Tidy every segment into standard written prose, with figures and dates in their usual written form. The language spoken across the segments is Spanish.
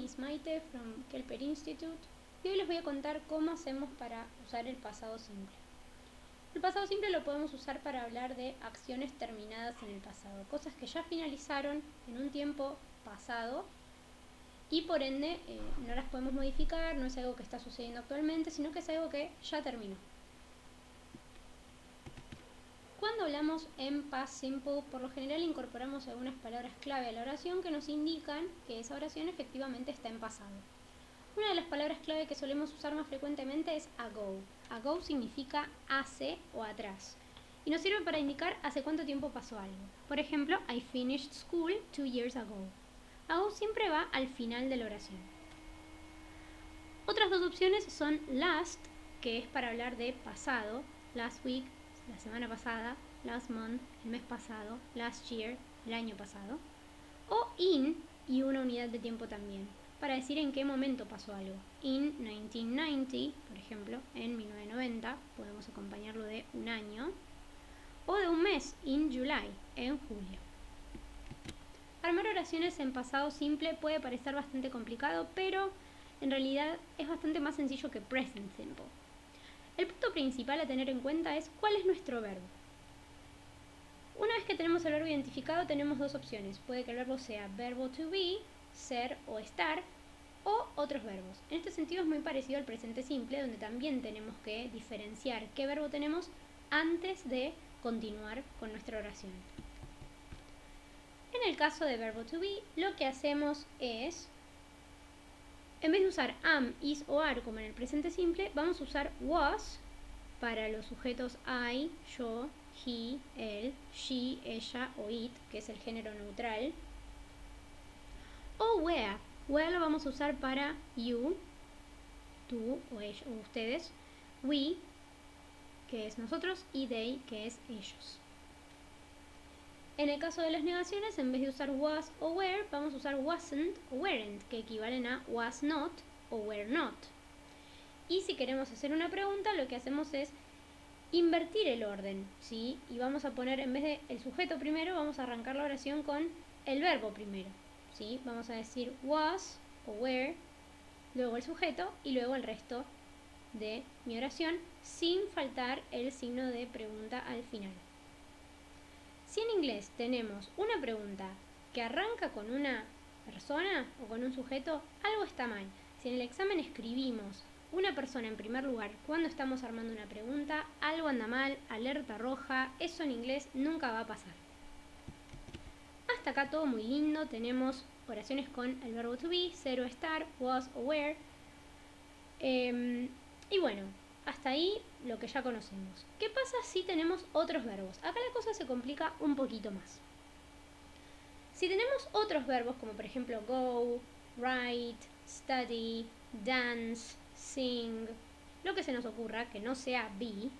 is Maite from Kelper Institute y hoy les voy a contar cómo hacemos para usar el pasado simple. El pasado simple lo podemos usar para hablar de acciones terminadas en el pasado, cosas que ya finalizaron en un tiempo pasado y por ende no las podemos modificar, no es algo que está sucediendo actualmente, sino que es algo que ya terminó. Cuando hablamos en past simple, por lo general incorporamos algunas palabras clave a la oración que nos indican que esa oración efectivamente está en pasado. Una de las palabras clave que solemos usar más frecuentemente es ago. Ago significa hace o atrás y nos sirve para indicar hace cuánto tiempo pasó algo. Por ejemplo, I finished school 2 years ago. Ago siempre va al final de la oración. Otras dos opciones son last, que es para hablar de pasado, last week, la semana pasada, last month, el mes pasado, last year, el año pasado, o in y una unidad de tiempo también, para decir en qué momento pasó algo. In 1990, por ejemplo, en 1990, podemos acompañarlo de un año, o de un mes, in July, en julio. Armar oraciones en pasado simple puede parecer bastante complicado, pero en realidad es bastante más sencillo que present simple. El punto principal a tener en cuenta es cuál es nuestro verbo. Una vez que tenemos el verbo identificado, tenemos dos opciones. Puede que el verbo sea verbo to be, ser o estar, o otros verbos. En este sentido es muy parecido al presente simple, donde también tenemos que diferenciar qué verbo tenemos antes de continuar con nuestra oración. En el caso de verbo to be, lo que hacemos es, en vez de usar am, is o are como en el presente simple, vamos a usar was para los sujetos I, yo, he, él, she, ella o it, que es el género neutral. O where. Where lo vamos a usar para you, tú o ellos, o ustedes. We, que es nosotros, y they, que es ellos. En el caso de las negaciones, en vez de usar was o were, vamos a usar wasn't o weren't, que equivalen a was not o were not. Y si queremos hacer una pregunta, lo que hacemos es invertir el orden, ¿sí? Y vamos a poner, en vez de el sujeto primero, vamos a arrancar la oración con el verbo primero, ¿sí? Vamos a decir was o were, luego el sujeto y luego el resto de mi oración, sin faltar el signo de pregunta al final. Si en inglés tenemos una pregunta que arranca con una persona o con un sujeto, algo está mal. Si en el examen escribimos una persona en primer lugar cuando estamos armando una pregunta, algo anda mal, alerta roja, eso en inglés nunca va a pasar. Hasta acá todo muy lindo, tenemos oraciones con el verbo to be, ser o estar, was o were. Y bueno, hasta ahí lo que ya conocemos. ¿Qué pasa si tenemos otros verbos? Acá la cosa se complica un poquito más. Si tenemos otros verbos como por ejemplo go, write, study, dance, sing, lo que se nos ocurra que no sea be,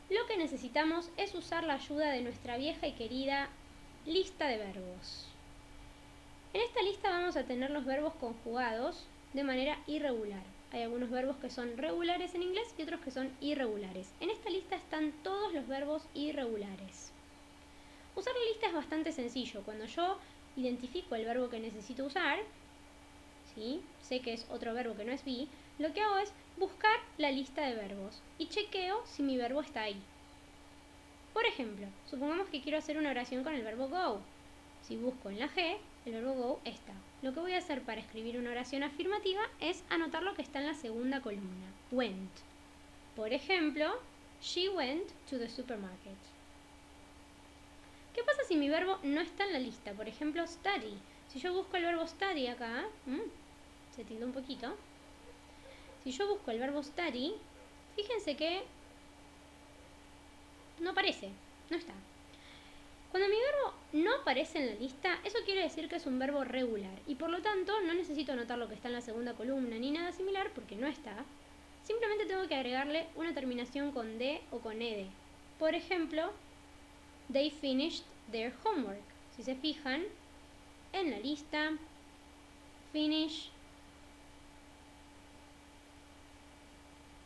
lo que necesitamos es usar la ayuda de nuestra vieja y querida lista de verbos. En esta lista vamos a tener los verbos conjugados de manera irregular. Hay algunos verbos que son regulares en inglés y otros que son irregulares. En esta lista están todos los verbos irregulares. Usar la lista es bastante sencillo. Cuando yo identifico el verbo que necesito usar, ¿sí? Sé que es otro verbo que no es be, lo que hago es buscar la lista de verbos y chequeo si mi verbo está ahí. Por ejemplo, supongamos que quiero hacer una oración con el verbo go. Si busco en la G, el verbo go está. Lo que voy a hacer para escribir una oración afirmativa es anotar lo que está en la segunda columna, went. Por ejemplo, she went to the supermarket. ¿Qué pasa si mi verbo no está en la lista? Por ejemplo, study. Si yo busco el verbo study acá, se tildó un poquito. Si yo busco el verbo study, fíjense que no aparece, no está. Cuando mi verbo no aparece en la lista, eso quiere decir que es un verbo regular y por lo tanto no necesito anotar lo que está en la segunda columna ni nada similar porque no está. Simplemente tengo que agregarle una terminación con D o con ED. Por ejemplo, they finished their homework. Si se fijan, en la lista, finish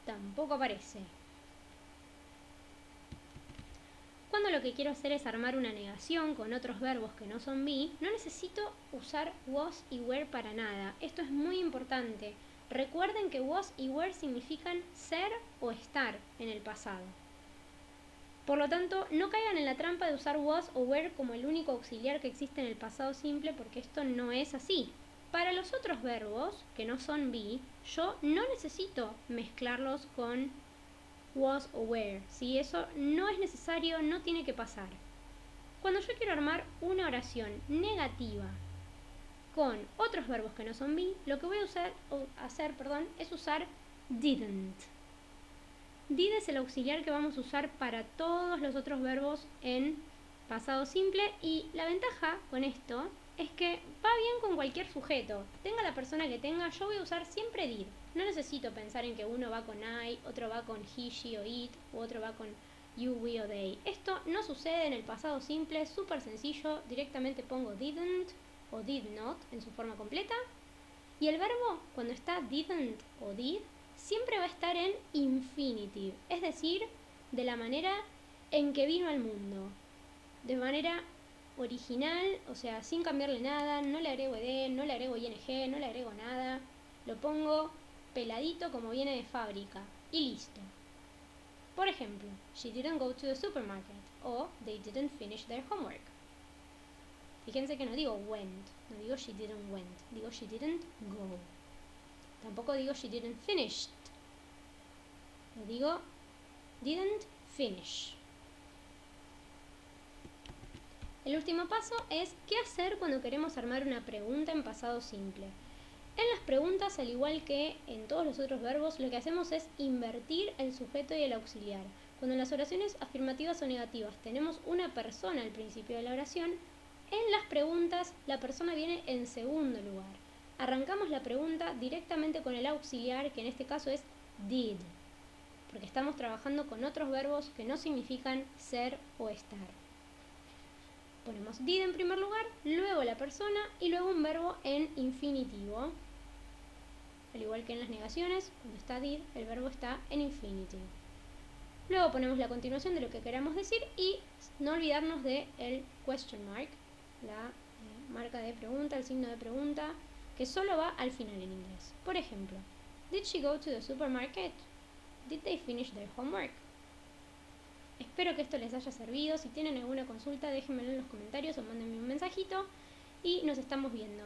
tampoco aparece. Cuando cuando lo que quiero hacer es armar una negación con otros verbos que no son be, no necesito usar was y were para nada. Esto es muy importante. Recuerden que was y were significan ser o estar en el pasado. Por lo tanto, no caigan en la trampa de usar was o were como el único auxiliar que existe en el pasado simple, porque esto no es así. Para los otros verbos, que no son be, yo no necesito mezclarlos con was o were. ¿Sí? Eso no es necesario, no tiene que pasar. Cuando yo quiero armar una oración negativa con otros verbos que no son be, lo que voy a hacer es usar didn't. Did es el auxiliar que vamos a usar para todos los otros verbos en pasado simple, y la ventaja con esto es que va bien con cualquier sujeto. Tenga la persona que tenga, yo voy a usar siempre did. No necesito pensar en que uno va con I, otro va con he, she o it, u otro va con you, we o they. Esto no sucede en el pasado simple, es súper sencillo. Directamente pongo didn't o did not en su forma completa. Y el verbo, cuando está didn't o did, siempre va a estar en infinitive, es decir, de la manera en que vino al mundo, de manera original, o sea, sin cambiarle nada, no le agrego ed, no le agrego ing, no le agrego nada, lo pongo peladito como viene de fábrica y listo. Por ejemplo, she didn't go to the supermarket o they didn't finish their homework. Fíjense que no digo went, no digo she didn't went, digo she didn't go. Tampoco digo she didn't finish. Lo digo didn't finish. El último paso es qué hacer cuando queremos armar una pregunta en pasado simple. En las preguntas, al igual que en todos los otros verbos, lo que hacemos es invertir el sujeto y el auxiliar. Cuando en las oraciones afirmativas o negativas tenemos una persona al principio de la oración, en las preguntas la persona viene en segundo lugar. Arrancamos la pregunta directamente con el auxiliar, que en este caso es did, porque estamos trabajando con otros verbos que no significan ser o estar. Ponemos did en primer lugar, luego la persona y luego un verbo en infinitivo. Al igual que en las negaciones, cuando está did, el verbo está en infinitive. Luego ponemos la continuación de lo que queramos decir y no olvidarnos del question mark, la marca de pregunta, el signo de pregunta, que solo va al final en inglés. Por ejemplo, did she go to the supermarket? Did they finish their homework? Espero que esto les haya servido. Si tienen alguna consulta, déjenmelo en los comentarios o mándenme un mensajito y nos estamos viendo.